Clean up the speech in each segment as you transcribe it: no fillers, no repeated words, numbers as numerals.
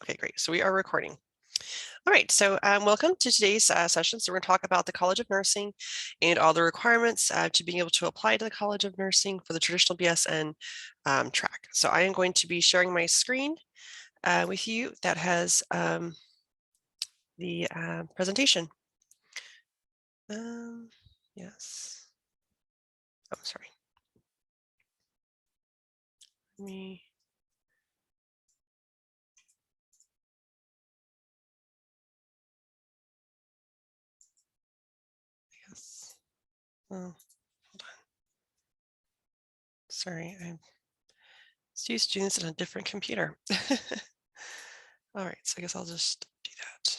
Okay, great. So we are recording. All right, so welcome to today's session. So we're going to talk about the College of Nursing and all the requirements to being able to apply to the College of Nursing for the traditional BSN track. So I am going to be sharing my screen with you that has the presentation. Yes. Oh, sorry. Let me. Yes. Oh, hold on. Sorry, I'm students on a different computer. All right, so I guess I'll just do that.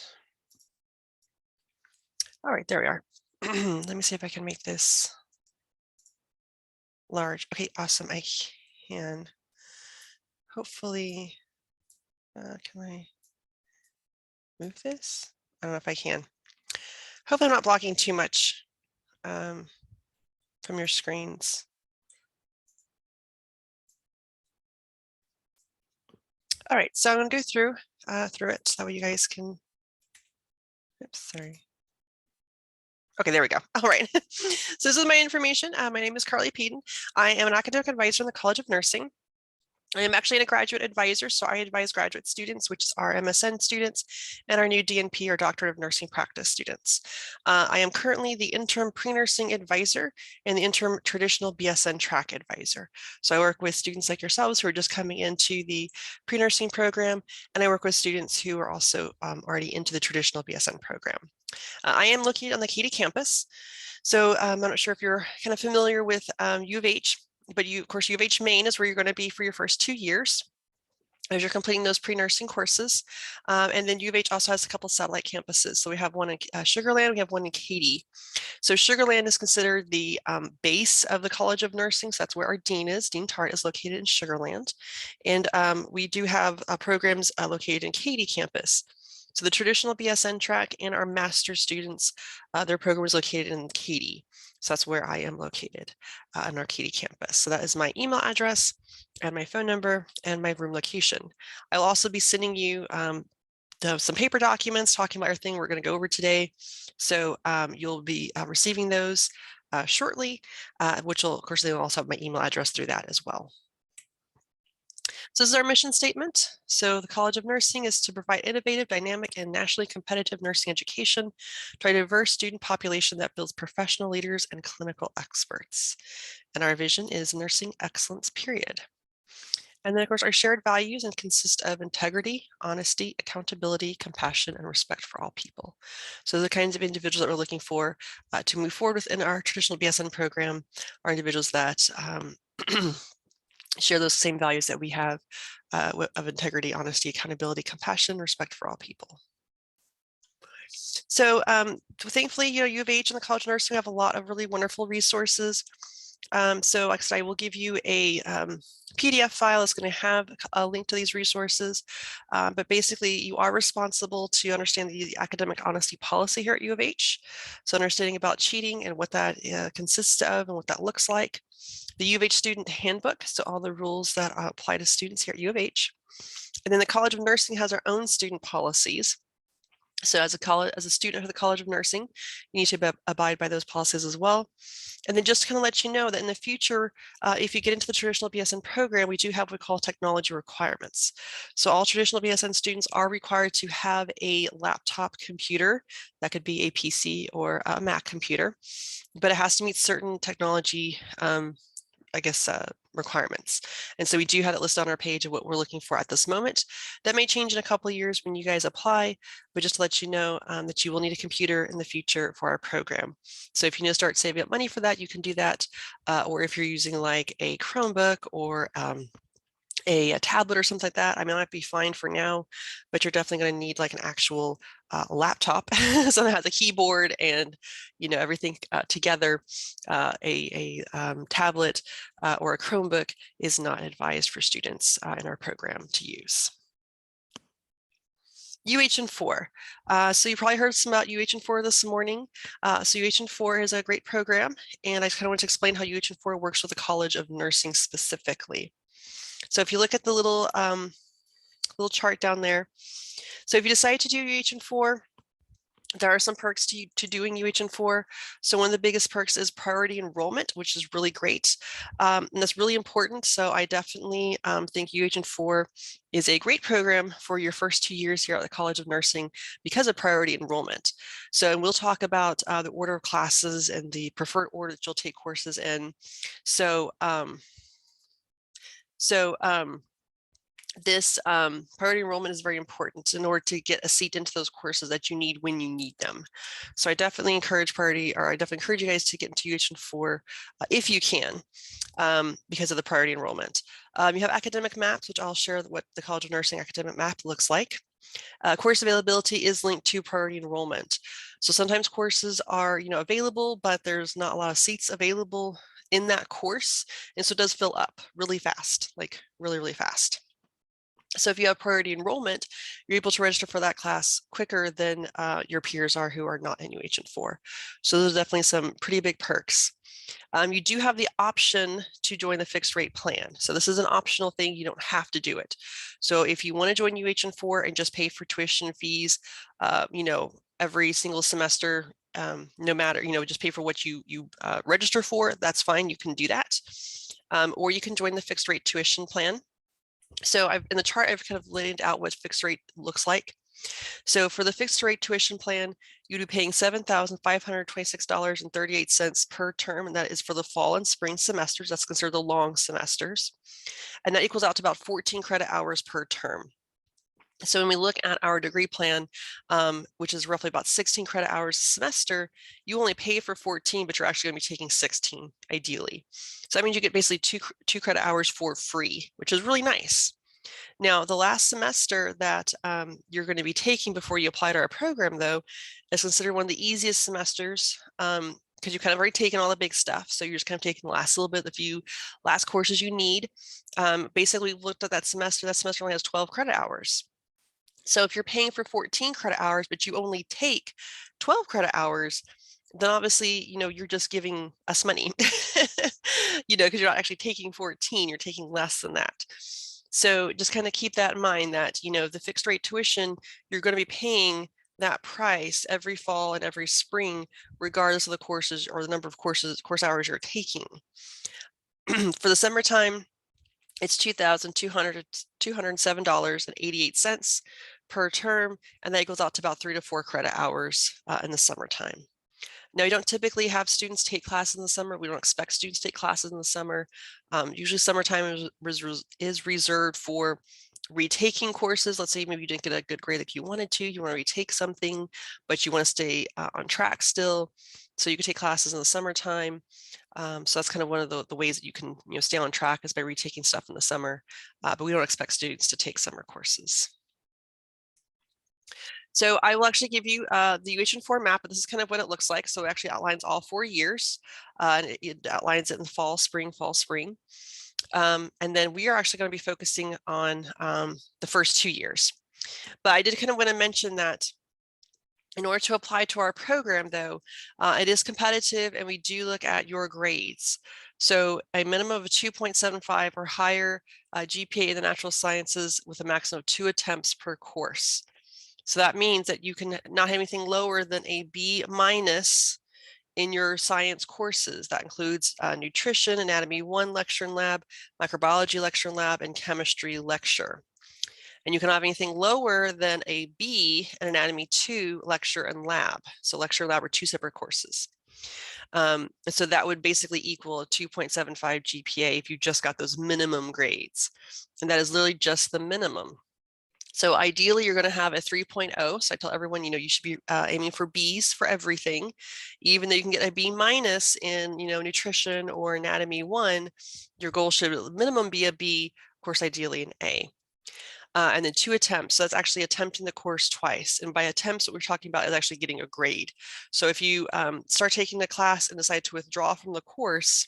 All right, there we are. Let me see if I can make this large. Okay, awesome. I can. Hopefully, can I move this? I don't know if I can. Hopefully I'm not blocking too much from your screens. All right, so I'm going to go through it so that way you guys can. Oops, sorry. Okay, there we go. All right. So this is my information. My name is Carly Peden. I am an academic advisor in the College of Nursing. I am actually a graduate advisor, so I advise graduate students, which is our MSN students, and our new DNP or Doctorate of Nursing Practice students. I am currently the interim pre-nursing advisor and the interim traditional BSN track advisor. So I work with students like yourselves who are just coming into the pre-nursing program, and I work with students who are also already into the traditional BSN program. I am located on the Katy campus. So I'm not sure if you're kind of familiar with U of H, but of course, U of H Maine is where you're going to be for your first 2 years as you're completing those pre-nursing courses. And then U of H also has a couple satellite campuses. So we have one in Sugar Land, we have one in Katy. So Sugar Land is considered the base of the College of Nursing. So that's where our dean is. Dean Tart is located in Sugar Land. And we do have programs located in Katy campus. So the traditional BSN track and our master's students, their program is located in Katy. So that's where I am located on our Katy campus. So that is my email address and my phone number and my room location. I'll also be sending you some paper documents talking about everything we're going to go over today. So you'll be receiving those shortly, which will, of course, they will also have my email address through that as well. So this is our mission statement. So the College of Nursing is to provide innovative, dynamic, and nationally competitive nursing education to a diverse student population that builds professional leaders and clinical experts. And our vision is nursing excellence, period. And then, of course, our shared values and consist of integrity, honesty, accountability, compassion, and respect for all people. So the kinds of individuals that we're looking for to move forward within our traditional BSN program are individuals that share those same values that we have of integrity, honesty, accountability, compassion, respect for all people. So thankfully, U of H and the College of Nursing have a lot of really wonderful resources. So like I said, I will give you a PDF file that's going to have a link to these resources. But basically, you are responsible to understand the academic honesty policy here at U of H. So understanding about cheating and what that consists of and what that looks like. The U of H student handbook, so all the rules that apply to students here at U of H. And then the College of Nursing has our own student policies. So as a student of the College of Nursing, you need to abide by those policies as well. And then just to kind of let you know that in the future, if you get into the traditional BSN program, we do have what we call technology requirements. So all traditional BSN students are required to have a laptop computer. That could be a PC or a Mac computer, but it has to meet certain technology requirements. And so we do have it listed on our page of what we're looking for at this moment. That may change in a couple of years when you guys apply, but just to let you know that you will need a computer in the future for our program. So if you need to start saving up money for that, you can do that. Or if you're using like a Chromebook or a tablet or something like that, I mean, that might be fine for now, but you're definitely going to need like an actual laptop, something that has a keyboard and, you know, everything together. A tablet or a Chromebook is not advised for students in our program to use. UHN4. So you probably heard some about UHN4 this morning. So UHN4 is a great program, and I kind of want to explain how UHN4 works with the College of Nursing specifically. So if you look at the little little chart down there. So if you decide to do UHN4, there are some perks to doing UHN4. So one of the biggest perks is priority enrollment, which is really great. And that's really important. So I definitely think UHN4 is a great program for your first 2 years here at the College of Nursing because of priority enrollment. So we'll talk about the order of classes and the preferred order that you'll take courses in. So, this priority enrollment is very important in order to get a seat into those courses that you need when you need them. So I definitely encourage you guys to get into UHN4 if you can, because of the priority enrollment. You have academic maps, which I'll share what the College of Nursing academic map looks like. Course availability is linked to priority enrollment. So sometimes courses are, available, but there's not a lot of seats available in that course. And so it does fill up really fast, like really, really fast. So if you have priority enrollment, you're able to register for that class quicker than your peers are who are not in UHN4. So those are definitely some pretty big perks. You do have the option to join the fixed rate plan. So this is an optional thing. You don't have to do it. So if you want to join UHN4 and just pay for tuition fees, every single semester, no matter, just pay for what you register for, that's fine. You can do that. Or you can join the fixed rate tuition plan. So in the chart, I've kind of laid out what fixed rate looks like. So for the fixed rate tuition plan, you'd be paying $7,526.38 per term, and that is for the fall and spring semesters. That's considered the long semesters. And that equals out to about 14 credit hours per term. So when we look at our degree plan, which is roughly about 16 credit hours a semester, you only pay for 14, but you're actually going to be taking 16, ideally. So that means you get basically two credit hours for free, which is really nice. Now, the last semester that you're going to be taking before you apply to our program, though, is considered one of the easiest semesters because you've kind of already taken all the big stuff. So you're just kind of taking the last little bit, the few last courses you need. Basically, we've looked at that semester only has 12 credit hours. So if you're paying for 14 credit hours, but you only take 12 credit hours, then obviously, you're just giving us money, because you're not actually taking 14, you're taking less than that. So just kind of keep that in mind that, the fixed rate tuition, you're going to be paying that price every fall and every spring, regardless of the courses or the number of course hours you're taking. For the summertime, it's $2,207.88 per term, and that equals out to about 3 to 4 credit hours in the summertime. Now, you don't typically have students take classes in the summer. We don't expect students to take classes in the summer. Usually summertime is reserved for retaking courses. Let's say maybe you didn't get a good grade like you wanted to, you want to retake something, but you want to stay on track still. So you could take classes in the summertime. So that's kind of one of the ways that you can stay on track is by retaking stuff in the summer, but we don't expect students to take summer courses. So I will actually give you the UHN4 map, but this is kind of what it looks like. So it actually outlines all 4 years, and it outlines it in fall, spring. And then we are actually going to be focusing on the first 2 years. But I did kind of want to mention that in order to apply to our program, though, it is competitive and we do look at your grades. So a minimum of a 2.75 or higher GPA in the natural sciences with a maximum of 2 attempts per course. So that means that you can not have anything lower than a B- in your science courses. That includes nutrition, anatomy 1 lecture and lab, microbiology lecture and lab, and chemistry lecture. And you can have anything lower than a B in anatomy 2 lecture and lab. So lecture and lab are 2 separate courses. And so that would basically equal a 2.75 GPA if you just got those minimum grades. And that is literally just the minimum. So ideally, you're going to have a 3.0. So I tell everyone, you should be aiming for Bs for everything. Even though you can get a B- in, nutrition or anatomy 1, your goal should minimum be a B, of course, ideally an A. And then 2 attempts. So that's actually attempting the course twice. And by attempts, what we're talking about is actually getting a grade. So if you start taking the class and decide to withdraw from the course,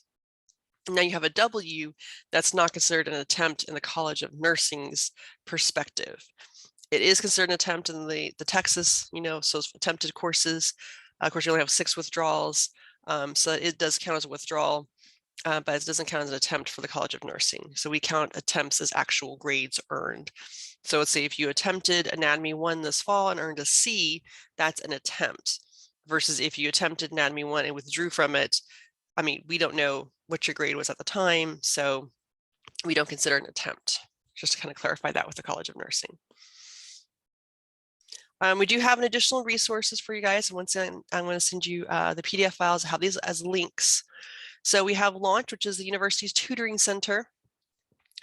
now you have a W, that's not considered an attempt in the College of Nursing's perspective. It is considered an attempt in the Texas, so attempted courses. Of course, you only have 6 withdrawals, so it does count as a withdrawal. but it doesn't count as an attempt for the College of Nursing. So we count attempts as actual grades earned. So let's say if you attempted Anatomy 1 this fall and earned a C, that's an attempt, versus if you attempted Anatomy 1 and withdrew from it. I mean, we don't know what your grade was at the time, so we don't consider an attempt. Just to kind of clarify that with the College of Nursing. We do have an additional resources for you guys. Once again, I'm going to send you the PDF files. I have these as links. So we have Launch, which is the university's tutoring center.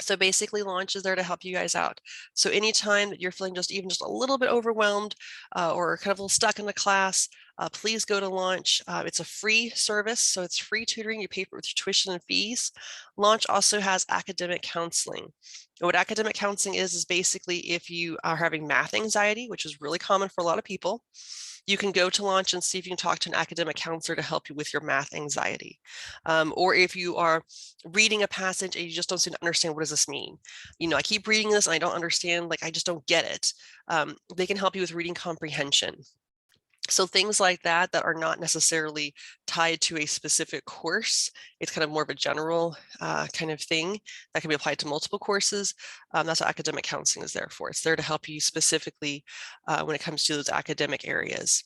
So basically Launch is there to help you guys out. So anytime that you're feeling even just a little bit overwhelmed or kind of a little stuck in the class, please go to Launch. It's a free service, so it's free tutoring. You pay for it with your tuition and fees. Launch also has academic counseling. And what academic counseling is basically if you are having math anxiety, which is really common for a lot of people, you can go to Launch and see if you can talk to an academic counselor to help you with your math anxiety. Or if you are reading a passage and you just don't seem to understand, what does this mean? You know, I keep reading this and I don't understand, like, I just don't get it. They can help you with reading comprehension. So things like that are not necessarily tied to a specific course. It's kind of more of a general kind of thing that can be applied to multiple courses. That's what academic counseling is there for. It's there to help you specifically when it comes to those academic areas.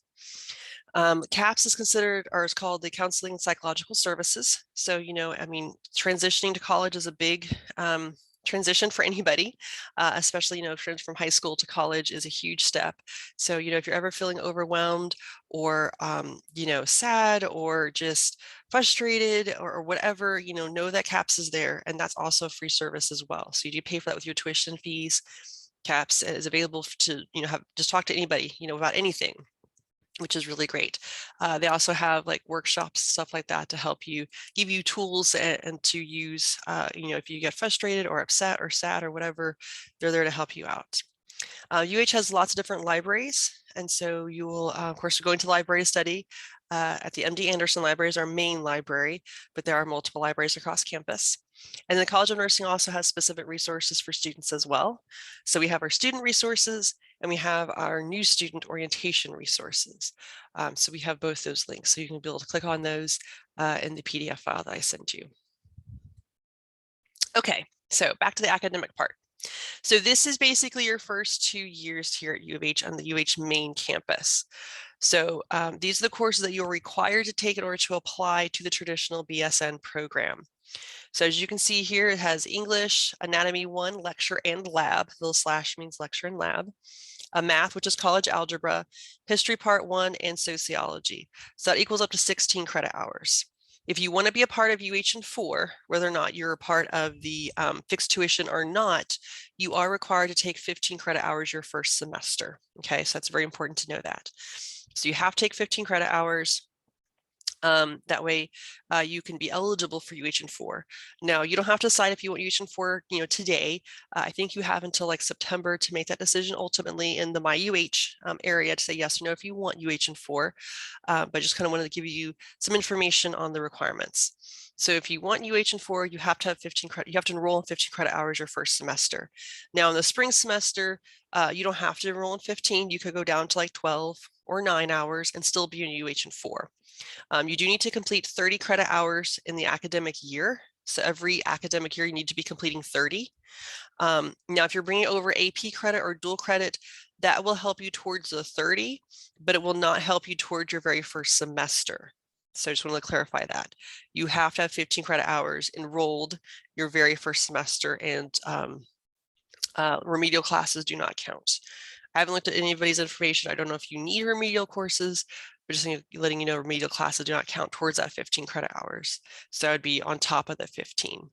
CAPS is considered, or is called, the Counseling and Psychological Services. So, you know, I mean, transitioning to college is a big transition for anybody, especially, you know, from high school to college is a huge step. So, you know, if you're ever feeling overwhelmed or, you know, sad or just frustrated or whatever, you know that CAPS is there, and that's also a free service as well. So you do pay for that with your tuition fees. CAPS is available to, you know, just talk to anybody, you know, about anything, which is really great. They also have like workshops, stuff like that, to help you, give you tools and to use, you know, if you get frustrated or upset or sad or whatever, they're there to help you out. UH has lots of different libraries. And so you will, of course, go into library to study. At the MD Anderson Library is our main library, but there are multiple libraries across campus. And the College of Nursing also has specific resources for students as well. So we have our student resources and we have our new student orientation resources. So we have both those links. So you can be able to click on those in the PDF file that I sent you. Okay, so back to the academic part. So this is basically your first 2 years here at U of H on the UH main campus. So these are the courses that you're required to take in order to apply to the traditional BSN program. So as you can see here, it has English, Anatomy 1, Lecture and Lab. The little slash means lecture and lab. Math, which is college algebra, History Part 1, and Sociology. So that equals up to 16 credit hours. If you want to be a part of UH&4, whether or not you're a part of the fixed tuition or not, you are required to take 15 credit hours your first semester. Okay, so that's very important to know that. So you have to take 15 credit hours. That way you can be eligible for UH&4. Now, you don't have to decide if you want UH&4, you know, today. I think you have until like September to make that decision ultimately in the My UH area to say yes or no if you want UH&4. But just kind of wanted to give you some information on the requirements. So if you want UH&4, you have to have 15 credit. You have to enroll in 15 credit hours your first semester. Now, in the spring semester, you don't have to enroll in 15. You could go down to like 12 or 9 hours and still be in UH&4. You do need to complete 30 credit hours in the academic year. So every academic year, you need to be completing 30. Now, if you're bringing over AP credit or dual credit, that will help you towards the 30, but it will not help you towards your very first semester. So I just want to clarify that. You have to have 15 credit hours enrolled your very first semester, and remedial classes do not count. I haven't looked at anybody's information. I don't know if you need remedial courses, but just letting you know remedial classes do not count towards that 15 credit hours. So that would be on top of the 15.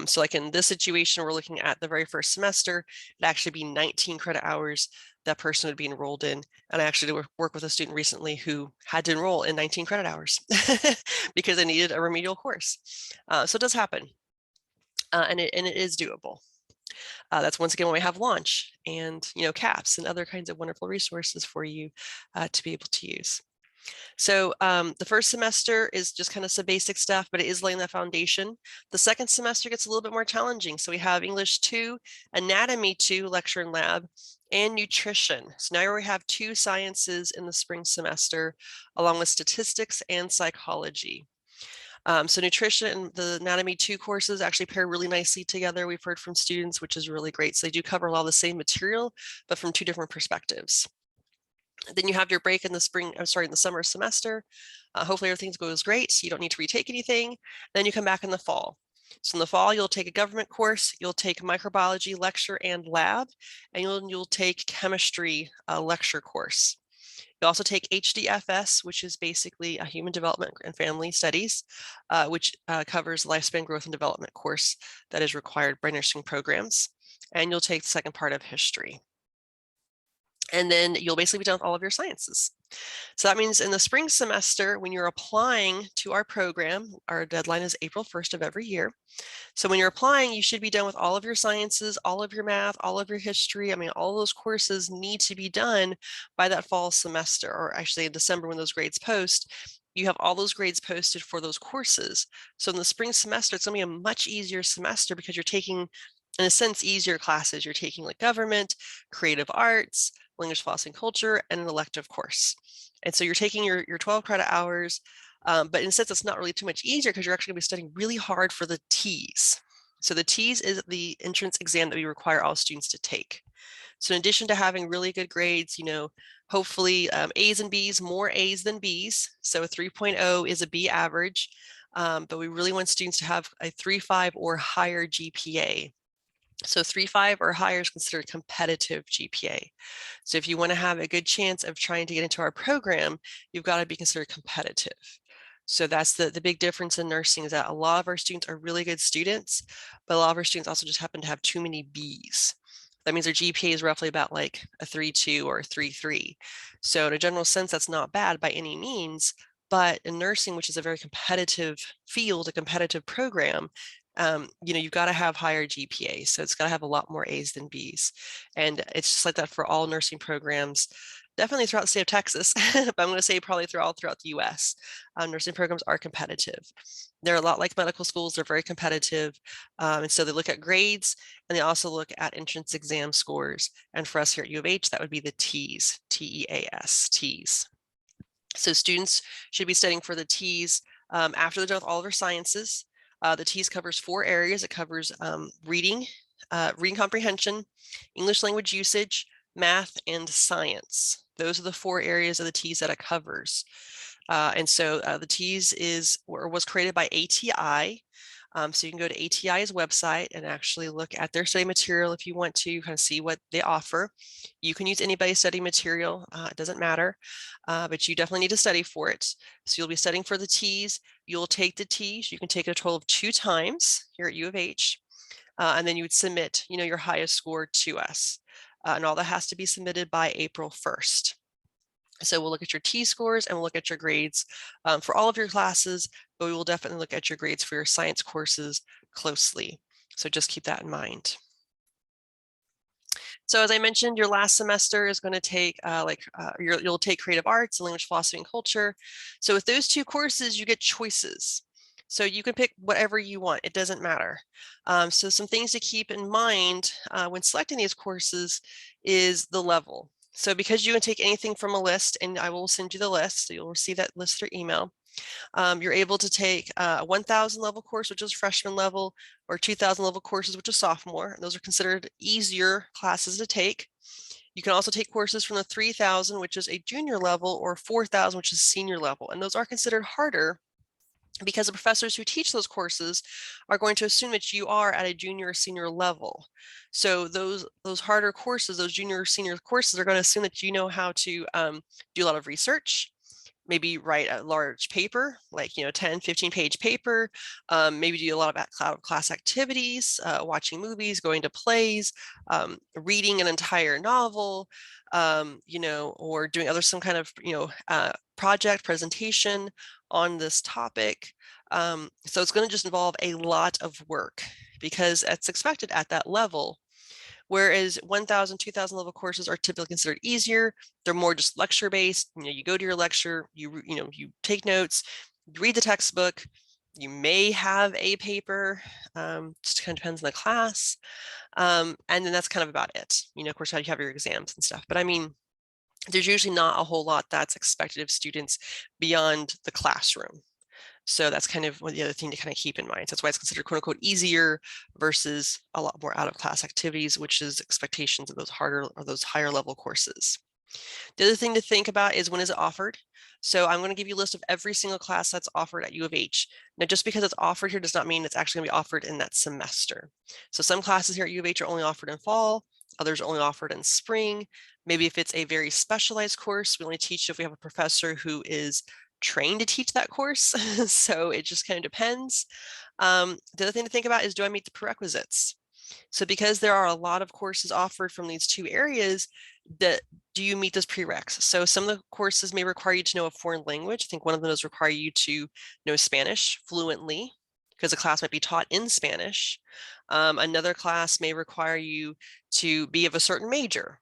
So like in this situation, we're looking at the very first semester, it'd actually be 19 credit hours that person would be enrolled in. And I actually did work with a student recently who had to enroll in 19 credit hours because they needed a remedial course. So it does happen. And it is doable. That's once again when we have Launch and, you know, CAPS and other kinds of wonderful resources for you to be able to use. So the first semester is just kind of some basic stuff, but it is laying that foundation. The second semester gets a little bit more challenging. So we have English 2, Anatomy 2, Lecture and Lab, and Nutrition. So now we have 2 sciences in the spring semester, along with statistics and psychology. So nutrition and the anatomy 2 courses actually pair really nicely together. We've heard from students, which is really great. So they do cover a lot of the same material, but from 2 different perspectives. Then you have your break in the spring, I'm sorry, in the summer semester. Hopefully everything goes great. So you don't need to retake anything. Then you come back in the fall. So in the fall, you'll take a government course, you'll take microbiology lecture and lab, and you'll take chemistry lecture course. You also take HDFS, which is basically a human development and family studies, which covers lifespan growth and development course that is required by nursing programs. And you'll take the second part of history. And then you'll basically be done with all of your sciences. So that means in the spring semester, when you're applying to our program, our deadline is April 1st of every year. So when you're applying, you should be done with all of your sciences, all of your math, all of your history. I mean, all those courses need to be done by that fall semester, or actually in December when those grades post. You have all those grades posted for those courses. So in the spring semester, it's going to be a much easier semester because you're taking, in a sense, easier classes. You're taking like government, creative arts, language, philosophy, and culture, and an elective course. And so you're taking your 12 credit hours, but in a sense, it's not really too much easier because you're actually going to be studying really hard for the TEAS. So the TEAS is the entrance exam that we require all students to take. So in addition to having really good grades, hopefully A's and B's, more A's than B's. So a 3.0 is a B average, but we really want students to have a 3.5 or higher GPA. So 3.5 or higher is considered competitive GPA. So if you want to have a good chance of trying to get into our program, you've got to be considered competitive. So that's the big difference in nursing, is that a lot of our students are really good students, but a lot of our students also just happen to have too many B's. That means their GPA is roughly about like a 3.2 or a 3.3. So in a general sense, that's not bad by any means, but in nursing, which is a very competitive field, a competitive program, you've got to have higher GPA. So it's got to have a lot more A's than B's. And it's just like that for all nursing programs, definitely throughout the state of Texas, but I'm going to say probably throughout the US. Nursing programs are competitive. They're a lot like medical schools. They're very competitive. And so they look at grades, and they also look at entrance exam scores. And for us here at U of H, that would be the TEAS, T-E-A-S, TEAS. So students should be studying for the TEAS after they're done with all of their sciences. The TEAS covers 4 areas. It covers reading comprehension, English language usage, math, and science. Those are the 4 areas of the TEAS that it covers. And so the TEAS was created by ATI. So you can go to ATI's website and actually look at their study material if you want to kind of see what they offer. You can use anybody's study material, it doesn't matter, but you definitely need to study for it. So you'll be studying for the TEAS. You'll take the TEAS. You can take it a total of 2 times here at U of H. And then you would submit, your highest score to us. And all that has to be submitted by April 1st. So we'll look at your T scores and we'll look at your grades for all of your classes, but we will definitely look at your grades for your science courses closely. So just keep that in mind. So as I mentioned, your last semester is going to take you'll take creative arts and language, philosophy, and culture. So with those 2 courses, you get choices. So you can pick whatever you want. It doesn't matter. So some things to keep in mind when selecting these courses is the level. So because you can take anything from a list, and I will send you the list, so you'll receive that list through email. You're able to take a 1,000 level course, which is freshman level, or 2,000 level courses, which is sophomore. Those are considered easier classes to take. You can also take courses from the 3,000, which is a junior level, or 4,000, which is senior level. And those are considered harder because the professors who teach those courses are going to assume that you are at a junior or senior level. So those harder courses, those junior or senior courses, are going to assume that you know how to do a lot of research, maybe write a large paper, like 10, 15-page paper, maybe do a lot of class activities, watching movies, going to plays, reading an entire novel, or doing some kind of project presentation on this topic. So it's going to just involve a lot of work because it's expected at that level. Whereas 1,000, 2,000 level courses are typically considered easier. They're more just lecture based. You go to your lecture, you take notes, you read the textbook, you may have a paper, just kind of depends on the class. And then that's kind of about it. Of course, how you have your exams and stuff. But I mean, there's usually not a whole lot that's expected of students beyond the classroom. So that's kind of the other thing to kind of keep in mind. So that's why it's considered quote unquote easier versus a lot more out of class activities, which is expectations of those harder or those higher level courses. The other thing to think about is when is it offered? So I'm going to give you a list of every single class that's offered at U of H. Now, just because it's offered here does not mean it's actually going to be offered in that semester. So some classes here at U of H are only offered in fall, others are only offered in spring. Maybe if it's a very specialized course, we only teach if we have a professor who is trained to teach that course. So it just kind of depends. The other thing to think about is, do I meet the prerequisites? So because there are a lot of courses offered from these two areas, do you meet those prereqs? So some of the courses may require you to know a foreign language. I think one of them does require you to know Spanish fluently, because the class might be taught in Spanish. Another class may require you to be of a certain major.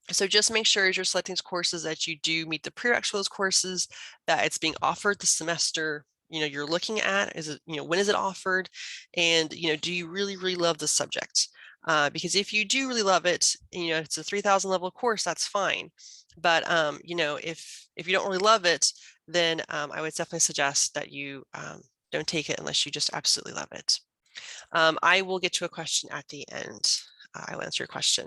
So just make sure as you're selecting courses that you do meet the prereqs for those courses, that it's being offered the semester you're looking at. Is it, when is it offered? And, do you really, really love the subject? Because if you do really love it, it's a 3,000 level course, that's fine. But, if you don't really love it, then I would definitely suggest that you don't take it unless you just absolutely love it. I will get to a question at the end. I will answer your question.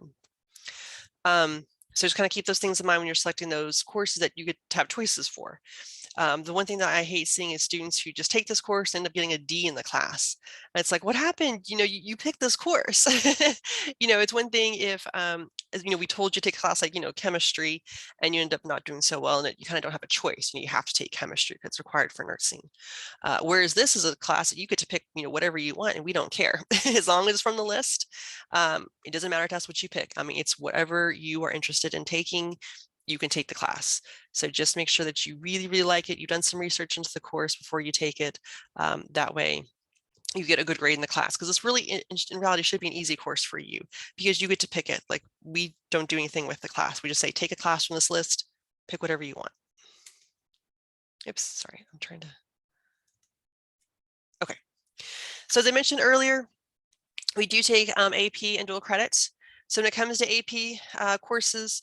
So just kind of keep those things in mind when you're selecting those courses that you get to have choices for. The one thing that I hate seeing is students who just take this course and end up getting a D in the class. And it's like, what happened? You picked this course. It's one thing if, we told you to take a class like, chemistry, and you end up not doing so well in it. You kind of don't have a choice. You have to take chemistry because it's required for nursing. Whereas this is a class that you get to pick, whatever you want, and we don't care as long as it's from the list. It doesn't matter to us what you pick. I mean, it's whatever you are interested in taking, you can take the class. So just make sure that you really, really like it. You've done some research into the course before you take it. That way you get a good grade in the class, because this really in reality should be an easy course for you because you get to pick it. Like, we don't do anything with the class. We just say, take a class from this list, pick whatever you want. Oops, sorry, I'm trying to. Okay. So as I mentioned earlier, we do take AP and dual credits. So when it comes to AP courses,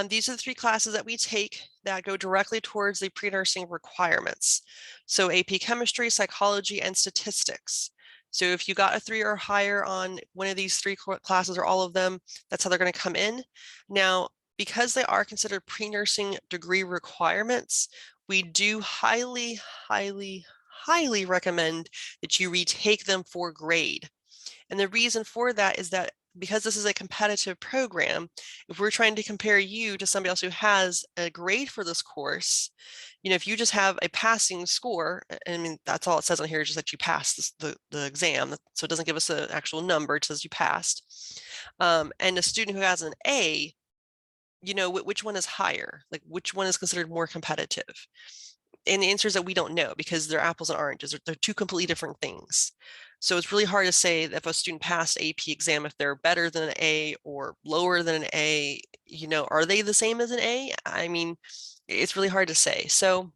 these are the 3 classes that we take that go directly towards the pre-nursing requirements. So AP Chemistry, Psychology, and Statistics. So if you got a 3 or higher on one of these 3 classes or all of them, that's how they're going to come in. Now, because they are considered pre-nursing degree requirements, we do highly, highly, highly recommend that you retake them for grade. And the reason for that is that because this is a competitive program, if we're trying to compare you to somebody else who has a grade for this course, if you just have a passing score, I mean, that's all it says on here, is just that you passed the exam. So it doesn't give us an actual number, it says you passed. And a student who has an A, which one is higher? Like, which one is considered more competitive? And the answer is that we don't know, because they're apples and oranges. They're 2 completely different things. So it's really hard to say that if a student passed AP exam, if they're better than an A or lower than an A, are they the same as an A? I mean, it's really hard to say. So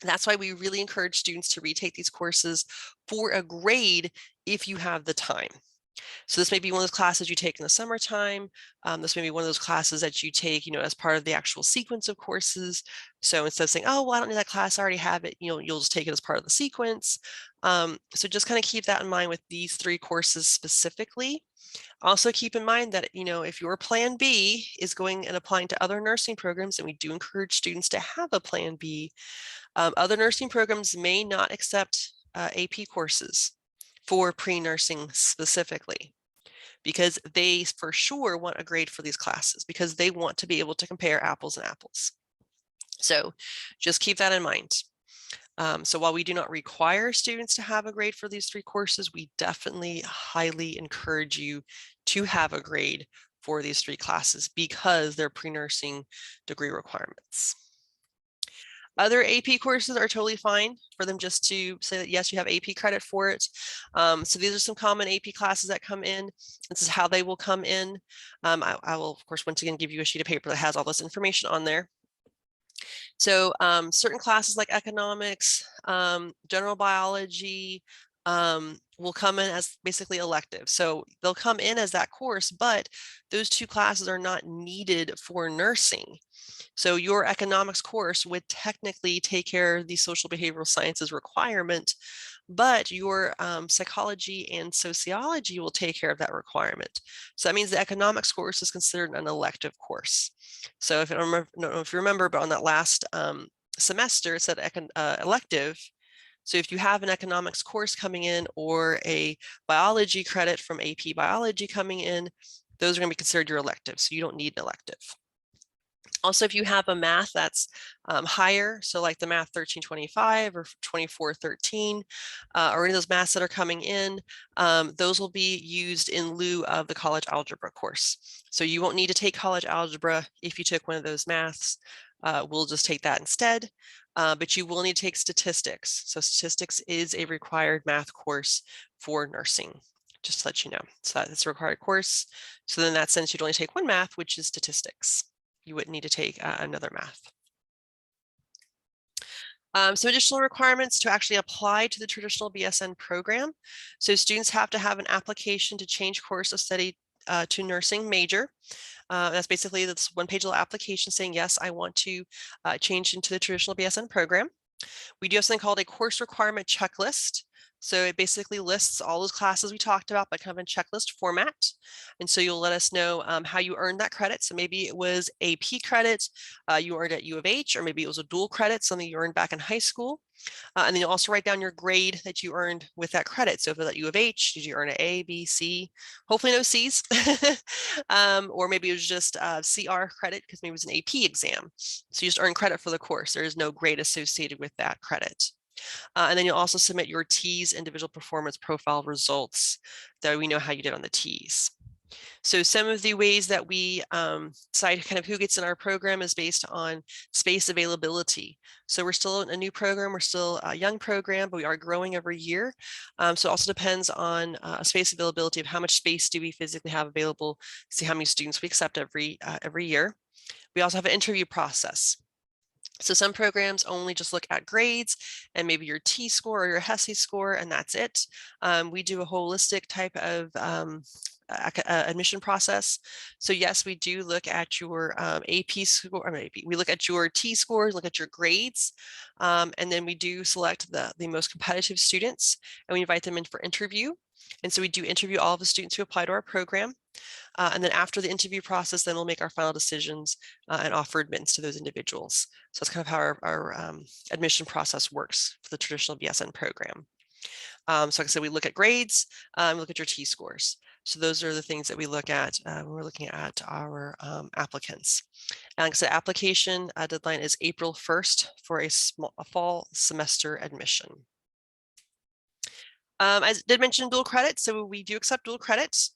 that's why we really encourage students to retake these courses for a grade if you have the time. So this may be one of those classes you take in the summertime. This may be one of those classes that you take, as part of the actual sequence of courses. So instead of saying, oh, well, I don't need that class, I already have it, you'll just take it as part of the sequence. So just kind of keep that in mind with these 3 courses specifically. Also keep in mind that, if your plan B is going and applying to other nursing programs, and we do encourage students to have a plan B, other nursing programs may not accept AP courses for pre-nursing specifically, because they for sure want a grade for these classes, because they want to be able to compare apples and apples. So just keep that in mind. So while we do not require students to have a grade for these 3 courses, we definitely highly encourage you to have a grade for these 3 classes because they're pre-nursing degree requirements. Other AP courses are totally fine for them just to say that, yes, you have AP credit for it. So these are some common AP classes that come in. This is how they will come in. I will, of course, once again, give you a sheet of paper that has all this information on there. So certain classes like economics, general biology, will come in as basically elective. So they'll come in as that course, but those 2 classes are not needed for nursing. So your economics course would technically take care of the social behavioral sciences requirement, but your psychology and sociology will take care of that requirement. So that means the economics course is considered an elective course. So if I don't know if you remember, but on that last semester, it said elective. So if you have an economics course coming in or a biology credit from AP Biology coming in, those are going to be considered your elective. So you don't need an elective. Also, if you have a math that's higher, so like the math 1325 or 2413, or any of those maths that are coming in, those will be used in lieu of the college algebra course. So you won't need to take college algebra if you took one of those maths. We'll just take that instead, but you will need to take statistics. So statistics is a required math course for nursing, just to let you know. So that's a required course. So then in that sense, you'd only take one math, which is statistics. You wouldn't need to take another math. So additional requirements to actually apply to the traditional BSN program. So students have to have an application to change course of study to nursing major. That's basically this one-page little application saying, yes, I want to change into the traditional BSN program. We do have something called a course requirement checklist. So it basically lists all those classes we talked about, but kind of in checklist format. And so you'll let us know how you earned that credit. So maybe it was AP credit you earned at U of H, or maybe it was a dual credit, something you earned back in high school. And then you'll also write down your grade that you earned with that credit. So if it was at U of H, did you earn an A, B, C? Hopefully no C's. Or maybe it was just CR credit because maybe it was an AP exam. So you just earn credit for the course. There is no grade associated with that credit. And then you'll also submit your TEAS individual performance profile results that we know how you did on the TEAS. So some of the ways that we decide kind of who gets in our program is based on space availability. So we're still a new program, we're still a young program, but we are growing every year. So it also depends on space availability of how much space do we physically have available, see how many students we accept every year. We also have an interview process. So some programs only just look at grades and maybe your T-score or your HESI score, and that's it. We do a holistic type of admission process. So yes, we do look at your AP score, or maybe we look at your T-scores, look at your grades, and then we do select the most competitive students, and we invite them in for interview. And so we do interview all of the students who apply to our program. And then after the interview process, then we'll make our final decisions and offer admittance to those individuals. So that's kind of how our admission process works for the traditional BSN program. So like I said, we look at grades, we look at your T-scores. So those are the things that we look at when we're looking at our applicants. And like I said, application deadline is April 1st for a fall semester admission. I did mention dual credits, so we do accept dual credits.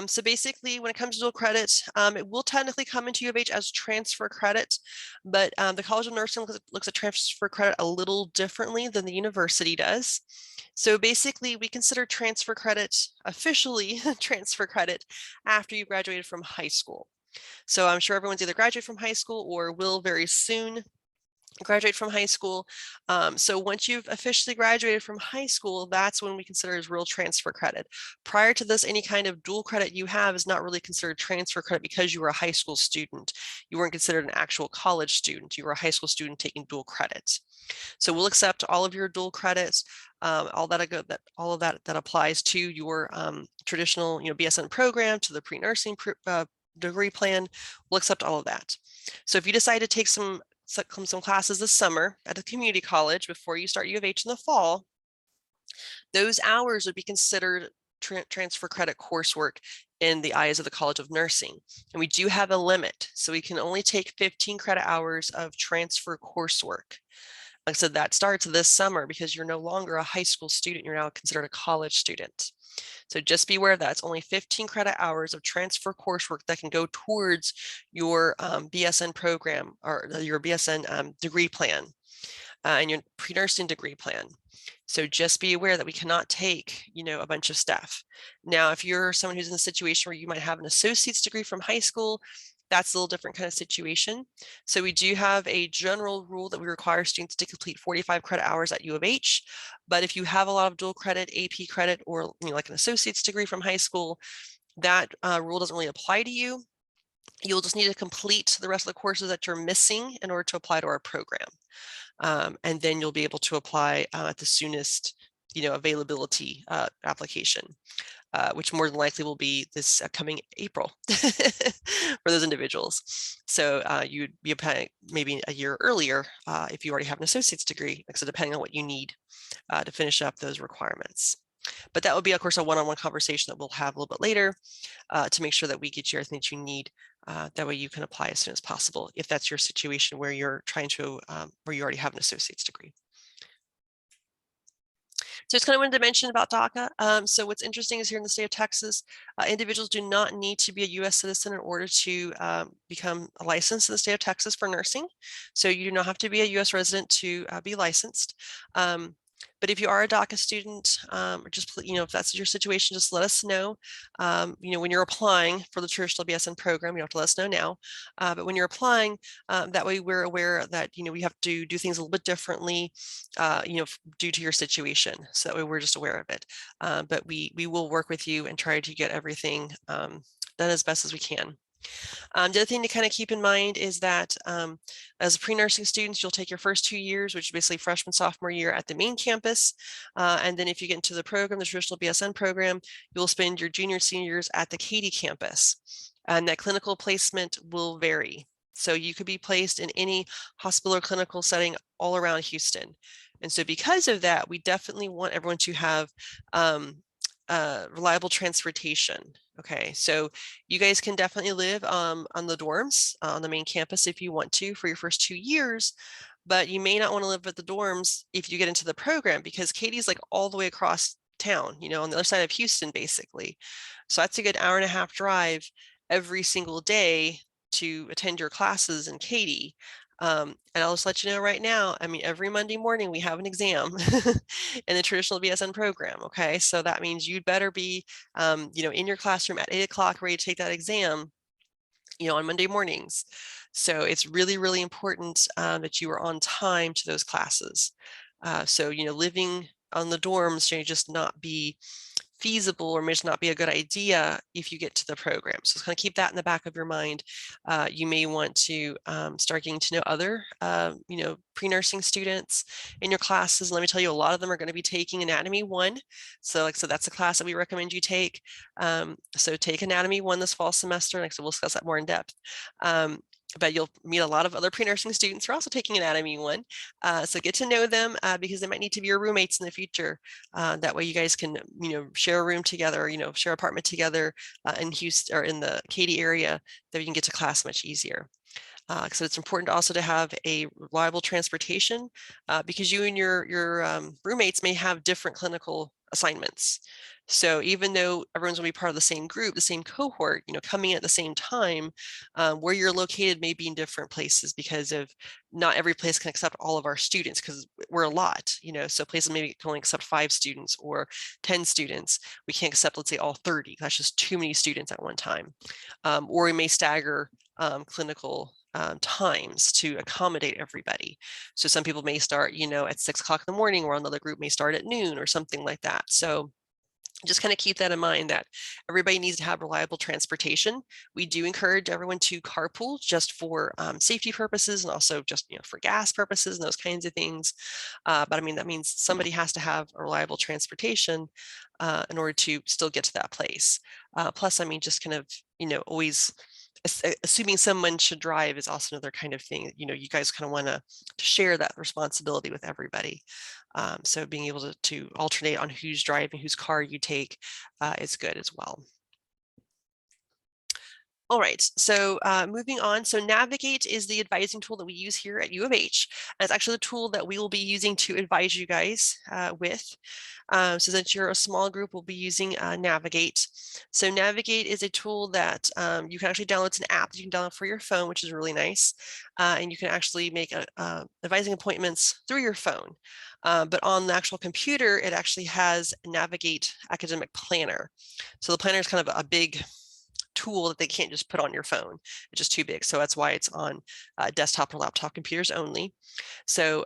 So basically, when it comes to dual credits, it will technically come into U of H as transfer credit, but the College of Nursing looks at transfer credit a little differently than the university does. So basically, we consider transfer credit officially transfer credit after you graduated from high school. So I'm sure everyone's either graduated from high school or will very soon graduate from high school. So once you've officially graduated from high school, that's when we consider as real transfer credit. Prior to this, any kind of dual credit you have is not really considered transfer credit because you were a high school student. You weren't considered an actual college student. You were a high school student taking dual credits. So we'll accept all of your dual credits, all of that applies to your traditional, BSN program, to the pre-nursing degree plan. We'll accept all of that. So if you decide to take some classes this summer at a community college before you start U of H in the fall, those hours would be considered transfer credit coursework in the eyes of the College of Nursing. And we do have a limit, so we can only take 15 credit hours of transfer coursework. Like I said, that starts this summer because you're no longer a high school student, you're now considered a college student. So just be aware that it's only 15 credit hours of transfer coursework that can go towards your BSN program or your BSN degree plan and your pre-nursing degree plan. So just be aware that we cannot take, a bunch of stuff. Now, if you're someone who's in a situation where you might have an associate's degree from high school, that's a little different kind of situation. So we do have a general rule that we require students to complete 45 credit hours at U of H. But if you have a lot of dual credit, AP credit, or like an associate's degree from high school, that rule doesn't really apply to you. You'll just need to complete the rest of the courses that you're missing in order to apply to our program. And then you'll be able to apply at the soonest, availability application, which more than likely will be this coming April for those individuals. So you'd be applying maybe a year earlier if you already have an associate's degree, so depending on what you need to finish up those requirements. But that would be, of course, a one-on-one conversation that we'll have a little bit later to make sure that we get you everything that you need. That way you can apply as soon as possible if that's your situation where you're trying to, where you already have an associate's degree. So just kind of wanted to mention about DACA. So what's interesting is here in the state of Texas, individuals do not need to be a U.S. citizen in order to become licensed in the state of Texas for nursing. So you do not have to be a U.S. resident to be licensed. But if you are a DACA student, or just, if that's your situation, just let us know. When you're applying for the traditional BSN program, you have to let us know now. But when you're applying, that way we're aware that, we have to do things a little bit differently, due to your situation. So that way we're just aware of it. But we will work with you and try to get everything done as best as we can. The other thing to kind of keep in mind is that as pre-nursing students, you'll take your first 2 years, which is basically freshman, sophomore year at the main campus. And then if you get into the program, the traditional BSN program, you'll spend your junior, senior years at the Katy campus. And that clinical placement will vary. So you could be placed in any hospital or clinical setting all around Houston. And so because of that, we definitely want everyone to have reliable transportation. Okay, so you guys can definitely live on the dorms on the main campus if you want to for your first 2 years, but you may not want to live at the dorms if you get into the program, because Katy's like all the way across town, on the other side of Houston, basically. So that's a good hour-and-a-half drive every single day to attend your classes in Katy. And I'll just let you know right now, every Monday morning we have an exam in the traditional BSN program. Okay, so that means you'd better be, in your classroom at 8 o'clock ready to take that exam, on Monday mornings. So it's really, really important that you are on time to those classes. So, living on the dorms may just not be feasible or may just not be a good idea if you get to the program. So just kind of keep that in the back of your mind. You may want to start getting to know other, pre-nursing students in your classes. Let me tell you, a lot of them are going to be taking Anatomy 1. So that's a class that we recommend you take. So take Anatomy 1 this fall semester. Like, so we'll discuss that more in depth. But you'll meet a lot of other pre-nursing students who are also taking Anatomy 1. So get to know them because they might need to be your roommates in the future. That way you guys can, share a room together, share an apartment together in Houston or in the Katy area, that you can get to class much easier. So it's important also to have a reliable transportation because you and your roommates may have different clinical assignments. So even though everyone's going to be part of the same group, the same cohort, coming in at the same time, where you're located may be in different places because of not every place can accept all of our students because we're a lot, so places maybe can only accept 5 students or 10 students. We can't accept, let's say, all 30. That's just too many students at one time. Or we may stagger clinical times to accommodate everybody. So some people may start, at 6 o'clock in the morning, or another group may start at noon or something like that. So just kind of keep that in mind, that everybody needs to have reliable transportation. We do encourage everyone to carpool just for safety purposes and also just, for gas purposes and those kinds of things. But that means somebody has to have a reliable transportation in order to still get to that place. Plus, just kind of, always assuming someone should drive is also another kind of thing. You guys kind of want to share that responsibility with everybody. So being able to alternate on who's driving, whose car you take is good as well. All right, so moving on. So Navigate is the advising tool that we use here at U of H. And it's actually the tool that we will be using to advise you guys with. So since you're a small group, we'll be using Navigate. So Navigate is a tool that you can actually download. It's an app that you can download for your phone, which is really nice. And you can actually make advising appointments through your phone. But on the actual computer, it actually has Navigate Academic Planner. So the planner is kind of a big tool that they can't just put on your phone. It's just too big. So that's why it's on desktop or laptop computers only. So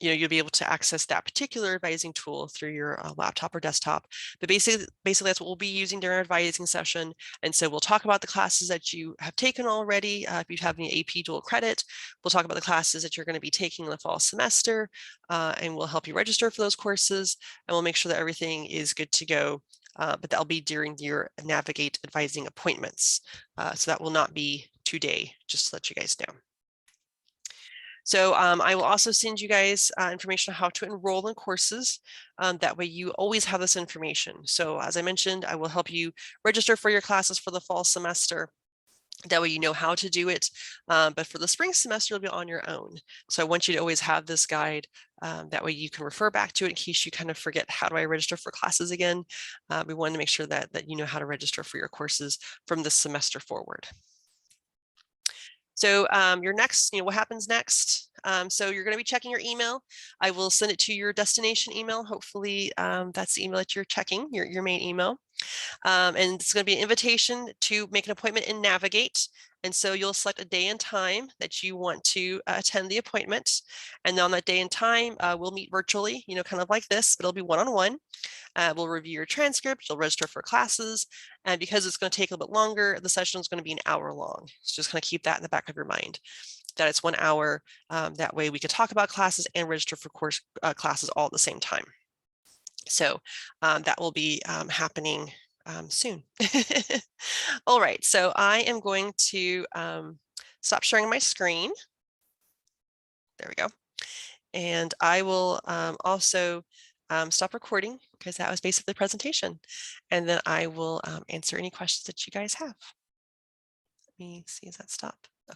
you'll be able to access that particular advising tool through your laptop or desktop. But basically that's what we'll be using during our advising session. And so we'll talk about the classes that you have taken already. If you have any AP dual credit, we'll talk about the classes that you're going to be taking in the fall semester, and we'll help you register for those courses, and we'll make sure that everything is good to go. But that'll be during your Navigate advising appointments. So that will not be today, just to let you guys know. So I will also send you guys information on how to enroll in courses. That way you always have this information. So as I mentioned, I will help you register for your classes for the fall semester. That way you know how to do it. But for the spring semester, you'll be on your own. So I want you to always have this guide. That way you can refer back to it in case you kind of forget, how do I register for classes again? We want to make sure that you know how to register for your courses from this semester forward. So your next, what happens next? So you're going to be checking your email. I will send it to your destination email. Hopefully that's the email that you're checking, your main email. And it's going to be an invitation to make an appointment in Navigate. And so you'll select a day and time that you want to attend the appointment. And then on that day and time, we'll meet virtually, kind of like this, but it'll be one-on-one. We'll review your transcript, you'll register for classes, and because it's going to take a little bit longer, the session is going to be an hour long. So just kind of keep that in the back of your mind, that it's 1 hour. That way we could talk about classes and register for classes all at the same time. So that will be happening soon. All right, so I am going to stop sharing my screen. There we go. And I will also stop recording, because that was basically the presentation. And then I will answer any questions that you guys have. Let me see, is that stopped?